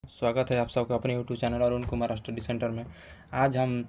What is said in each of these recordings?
स्वागत है आप सबका अपने YouTube channel Arun Kumar study centre में। आज हम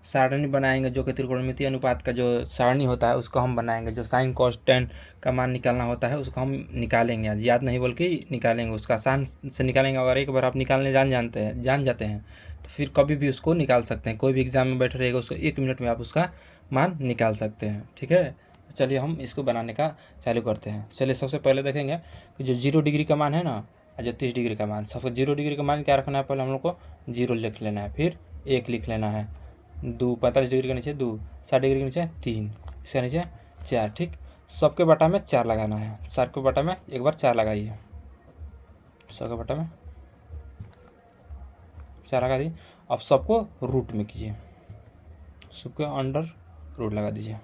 सारणी बनाएंगे जो कि त्रिकोणमितीय अनुपात का जो सारणी होता है उसको हम बनाएंगे। जो साइन कॉस टेन का मान निकालना होता है उसको हम निकालेंगे। आज याद नहीं बल्कि निकालेंगे, उसका आसान से निकालेंगे। अगर एक बार आप निकालने जान जाते हैं तो फिर कभी भी उसको निकाल सकते हैं। कोई भी एग्जाम में बैठे रहेगा उसको 1 मिनट में आप उसका मान निकाल सकते हैं। ठीक है, चलिए हम इसको बनाने का चालू करते हैं। चलिए सबसे पहले देखेंगे कि जो 0 डिग्री का मान है ना, जो 30 डिग्री का मान, सबको 0 डिग्री का मान क्या रखना है, पहले हम लोग को 0 लिख लेना है, फिर 1 लिख लेना है, 2 45 डिग्री के नीचे 2, 60 डिग्री के नीचे 3, इसके नीचे 4। ठीक, सबके बटा में 4 लगाना है। 60 के बटा में एक बार 4 लगाइए, 100 के बटा में 4 लगा दीजिए। अब सबको रूट में कीजिए, सबके अंडर रूट लगा दीजिए।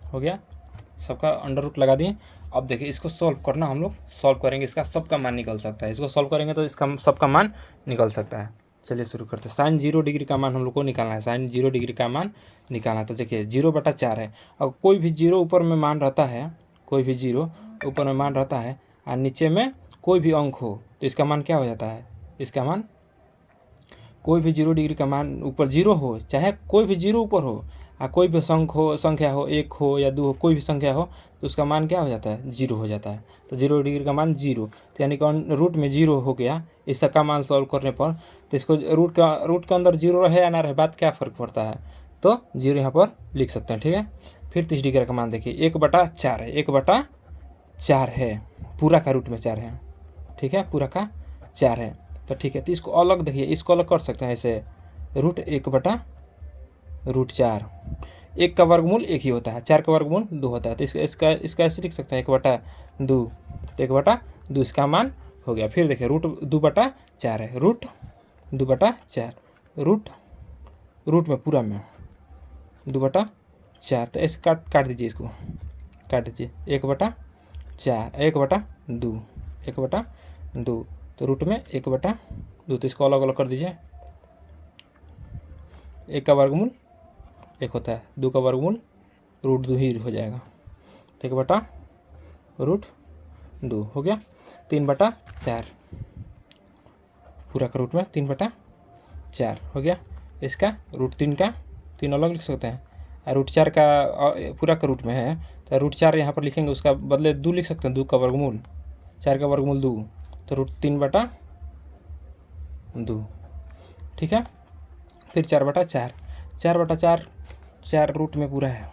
हो गया, सबका अंडर रूट लगा दिए। अब देखिए इसको सॉल्व करना, हम लोग सॉल्व करेंगे, इसका सबका मान निकल सकता है। इसको सॉल्व करेंगे तो इसका सबका मान निकल सकता है। चलिए शुरू करते हैं। साइन 0 डिग्री का मान हम लोग को निकालना है। साइन 0 डिग्री का मान निकालना है तो देखिए 0/4 है। और कोई भी 0 ऊपर में मान रहता है, कोई भी 0 ऊपर में मान रहता है और नीचे में कोई भी अंक हो तो इसका मान क्या हो जाता है, इसका मान कोई भी 0 डिग्री का मान ऊपर 0 हो, चाहे कोई भी 0 ऊपर हो, कोई भी संख्या हो, 1 हो या 2 हो, कोई भी संख्या हो तो उसका मान क्या हो जाता है, 0 हो जाता है। तो 0 डिग्री का मान 0, तो यानी कि रूट में 0 हो गया। इसका मान सॉल्व करने पर तो इसको रूट के अंदर 0 रहे या ना रहे, बात क्या फ़र्क पड़ता है, तो 0 यहाँ पर लिख सकते हैं। ठीक है, फिर 30 डिग्री का मान देखिए 1/4 है, 1/4 है, पूरा का रूट में 4 है। ठीक है, पूरा का 4 है तो ठीक है। तो इसको अलग देखिए, इसको अलग कर सकते हैं ऐसे, रूट 1/√4। 1 का वर्गमूल 1 ही होता है, 4 का वर्गमूल 2 होता है। तो इसका ऐसे लिख सकते हैं 1/2, तो 1/2 इसका मान हो गया। फिर देखिए रूट 2/4 है, रूट 2/4, रूट में पूरा में 2/4, तो ऐसे काट दीजिए, इसको काट दीजिए। 1/4, 1/2, 1/2, तो रूट में 1/2, तो इसको अलग अलग कर दीजिए। 1 का वर्गमूल 1 होता है, 2 का वर्गमूल √2 ही हो जाएगा, तो 1/√2 हो गया। 3/4 पूरा का रूट में 3/4 हो गया। इसका √3 का 3 अलग लिख सकते हैं, और √4 का पूरा का रूट में है तो √4 यहाँ पर लिखेंगे, उसका बदले 2 लिख सकते हैं। 2 का वर्गमूल, 4 का वर्गमूल 2, तो √3/2। ठीक है, फिर 4/4, 4/4, 4 रूट में पूरा है,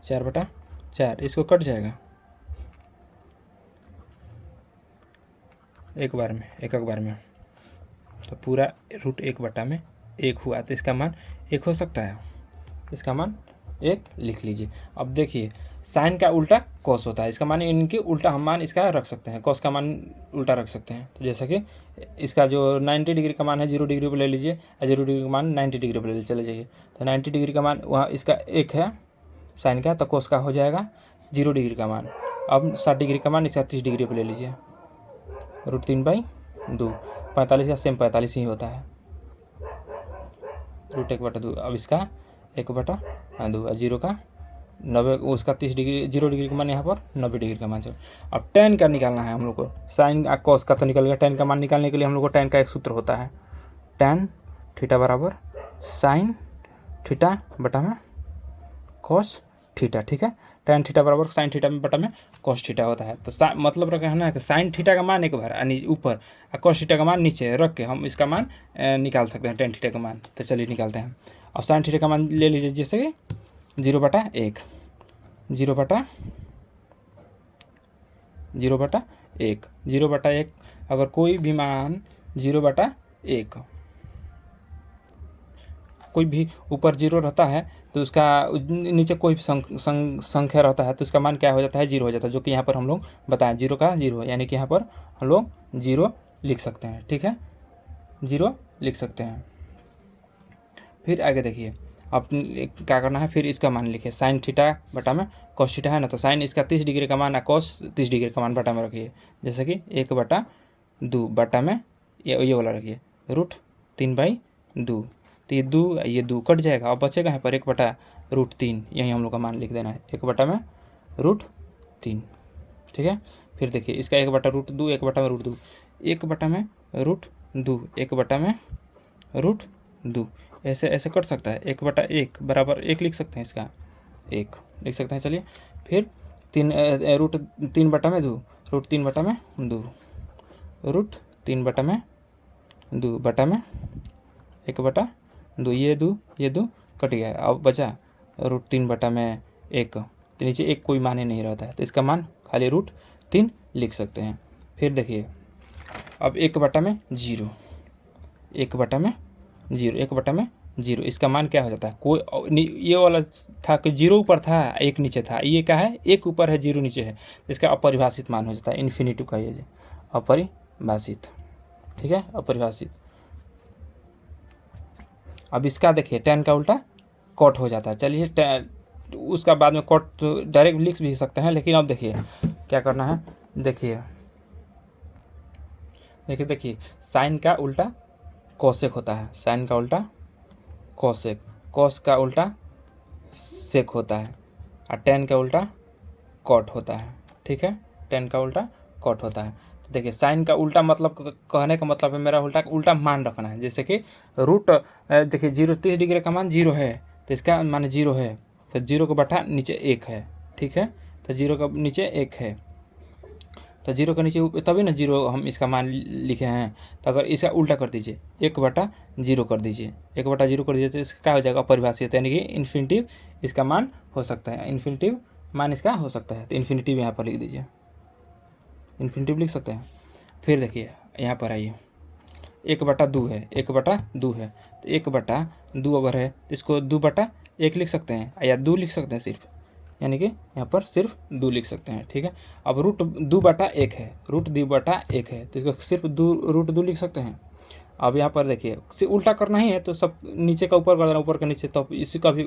4/4, इसको कट जाएगा एक बार में, तो पूरा रूट 1/1 हुआ, तो इसका मान 1 हो सकता है। इसका मान 1 लिख लीजिए। अब देखिए साइन का उल्टा कॉस होता है, इसका मान इनके उल्टा हम मान इसका रख सकते हैं, कॉस का मान उल्टा रख सकते हैं। तो जैसा कि इसका जो 90 डिग्री का मान है 0 डिग्री पर ले लीजिए, और 0 डिग्री का मान 90 डिग्री पर ले चले जाइए। तो 90 डिग्री का मान वहाँ इसका 1 है साइन का, तो कॉस का हो जाएगा 0 डिग्री का मान। अब 60 डिग्री का मान इसका 30 डिग्री पर ले लीजिए, √3/2, 45 का सेम 45 ही होता है, रूट 1/2। अब इसका 1/2, 0 का 90, उसका 30 डिग्री, 0 डिग्री का मान यहाँ पर 90 डिग्री का मान। अब tan का निकालना है हम लोग को। साइन कॉस का तो निकल गया, tan का मान निकालने के लिए हम लोग को tan का एक सूत्र होता है, tan थीटा बराबर साइन थीटा बटा में कॉस थीटा। ठीक है, tan थीटा बराबर साइन थीटा में बटा में कॉस थीटा होता है। तो मतलब कहना है कि साइन थीटा का मान एक बार ऊपर और कॉस थीटा का मान नीचे रख के हम इसका मान निकाल सकते हैं, tan थीटा का मान। तो चलिए निकालते हैं। अब साइन थीटा का मान ले लीजिए, जैसे कि 0/1, 0/1 अगर कोई भी मान 0/1 कोई भी ऊपर 0 रहता है तो उसका नीचे कोई भी संख्या रहता है तो उसका मान क्या हो जाता है, 0 हो जाता है, जो कि यहाँ पर हम लोग बताएं 0 का 0, यानी कि यहाँ पर हम लोग 0 लिख सकते हैं। ठीक है, 0 लिख सकते हैं। फिर आगे देखिए अब क्या करना है, फिर इसका मान लिखिए, साइन थीटा बटा में कॉस थीटा है ना, तो साइन इसका 30 डिग्री का मान है, कॉस 30 डिग्री का मान बटा में रखिए, जैसे कि 1/2 बटा में ये वाला रखिए, √3/2। तो ये 2 कट जाएगा, अब बचेगा यहाँ पर 1/√3, यही हम लोग का मान लिख देना है, 1/√3। ठीक है। फिर देखिए इसका 1/√2, 1/√2, 1/√2, 1/√2, ऐसे ऐसे कट सकता है। 1/1 बराबर 1 लिख सकते हैं, इसका 1 लिख सकते हैं। चलिए फिर 3/2, √3/2, √3/2 बटा में 1/2, ये 2 कट गया। अब बचा √3/1, तो नीचे एक कोई मान ही नहीं रहता है, तो इसका मान खाली √3 लिख सकते हैं। फिर देखिए अब 1/0, 1/0, 1/0, इसका मान क्या हो जाता है? कोई ये वाला था कि 0 ऊपर था 1 नीचे था, ये क्या है 1 ऊपर है 0 नीचे है, तो इसका अपरिभाषित मान हो जाता है। इन्फिनिटिव का ये अपरिभाषित, ठीक है, अपरिभाषित। अब इसका देखिए tan का उल्टा कॉट हो जाता है। चलिए उसका बाद में कॉट तो डायरेक्ट लिख भी सकते हैं, लेकिन अब देखिए क्या करना है। देखिए साइन का उल्टा कोसेक होता है, साइन का उल्टा कोसेक, कॉस का उल्टा सेक होता है, और tan का उल्टा कॉट होता है, ठीक है, tan का उल्टा कॉट होता है। तो देखिए साइन का उल्टा मतलब कहने का मतलब है मेरा उल्टा मान रखना है। जैसे कि रूट देखिए 30 डिग्री का मान 0 है, तो इसका मान 0 है, तो 0 को बटा नीचे 1 है, ठीक है, तो 0 का नीचे 1 है, तो 0 के नीचे तभी ना 0 हम इसका मान लिखे हैं। तो अगर इसका उल्टा कर दीजिए 1/0 कर दीजिए, 1/0 कर दीजिए, तो इसका क्या हो जाएगा? अपरिभाषित, यानी कि इन्फिनिटिव इसका मान हो सकता है, इन्फिनिटिव मान इसका हो सकता है। तो इन्फिनिटिव यहाँ पर लिख दीजिए, इन्फिनिटिव लिख सकते हैं। फिर देखिए यहाँ पर आइए 1/2 है, 1/2 है, तो 1/2 अगर है तो इसको 2/1 लिख सकते हैं, या 2 लिख सकते हैं सिर्फ, यानी कि यहाँ पर सिर्फ 2 लिख सकते हैं, ठीक है। अब √2/1 है, √2/1 है, तो इसको सिर्फ √2 लिख सकते हैं। अब यहाँ पर देखिए उल्टा करना ही है, तो सब नीचे का ऊपर कर देना, ऊपर के नीचे, तो इसी का भी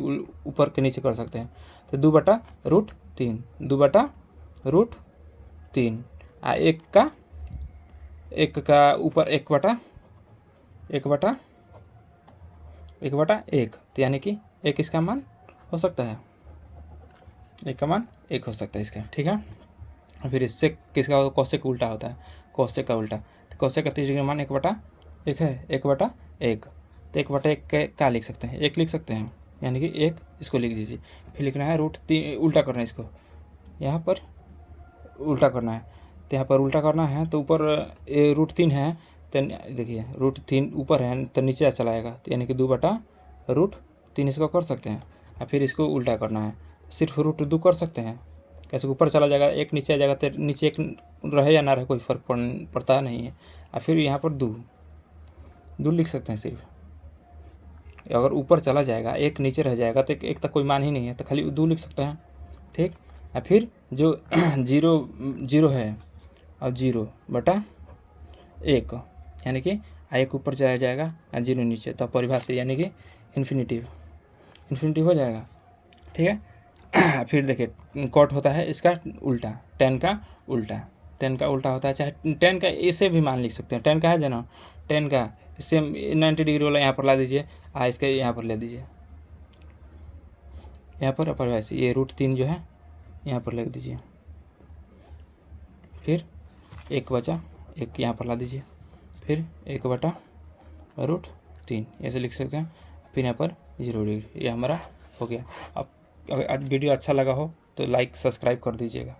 ऊपर के नीचे कर सकते हैं। तो 2/√3, 2/√3, एक का ऊपर 1/1, तो यानी कि 1 इसका मान हो सकता है, 1 का मान 1 हो सकता है इसका, ठीक है। फिर इससे किसका कोसेक का उल्टा होता है, कोसेक का उल्टा, तो कोसेक का 30 डिग्री मान 1/1 है, 1/1, तो 1/1 क्या लिख सकते हैं? 1 लिख सकते हैं, यानी कि 1 इसको लिख दीजिए। फिर लिखना है √3, उल्टा करना है इसको, यहाँ पर उल्टा करना है, तो यहाँ पर उल्टा करना है, तो ऊपर √3 है, तो देखिए √3 ऊपर है तो नीचे चला आएगा, तो यानी कि 2/√3 इसको कर सकते हैं। और फिर इसको उल्टा करना है, सिर्फ √2 कर सकते हैं, कैसे ऊपर चला जाएगा, 1 नीचे आ जाएगा, तो नीचे 1 रहे या ना रहे कोई फर्क पड़ता नहीं है। और फिर यहाँ पर 2 लिख सकते हैं सिर्फ, अगर ऊपर चला जाएगा 1 नीचे रह जाएगा तो 1 तक कोई मान ही नहीं है, तो खाली 2 लिख सकते हैं, ठीक। और फिर जो 0 है, और 0/1, यानी कि 1 ऊपर चला जाएगा और 0 नीचे, तो परिभाषित यानी कि इन्फिनिटिव हो जाएगा, ठीक है। फिर देखिए कॉट होता है इसका उल्टा, tan का उल्टा होता है, चाहे tan का इसे भी मान लिख सकते हैं, tan का है जो ना, tan का इससे 90 डिग्री वाला यहाँ पर ला दीजिए, इसके यहाँ पर ले दीजिए, यहाँ पर अपरिभाषित ये √3 जो है यहाँ पर लिख दीजिए, फिर 1/1 यहाँ पर ला दीजिए, फिर 1/√3 ऐसे लिख सकते हैं, फिर यहाँ पर 0 डिग्री, ये हमारा हो गया। अब अगर आज वीडियो अच्छा लगा हो तो लाइक सब्सक्राइब कर दीजिएगा।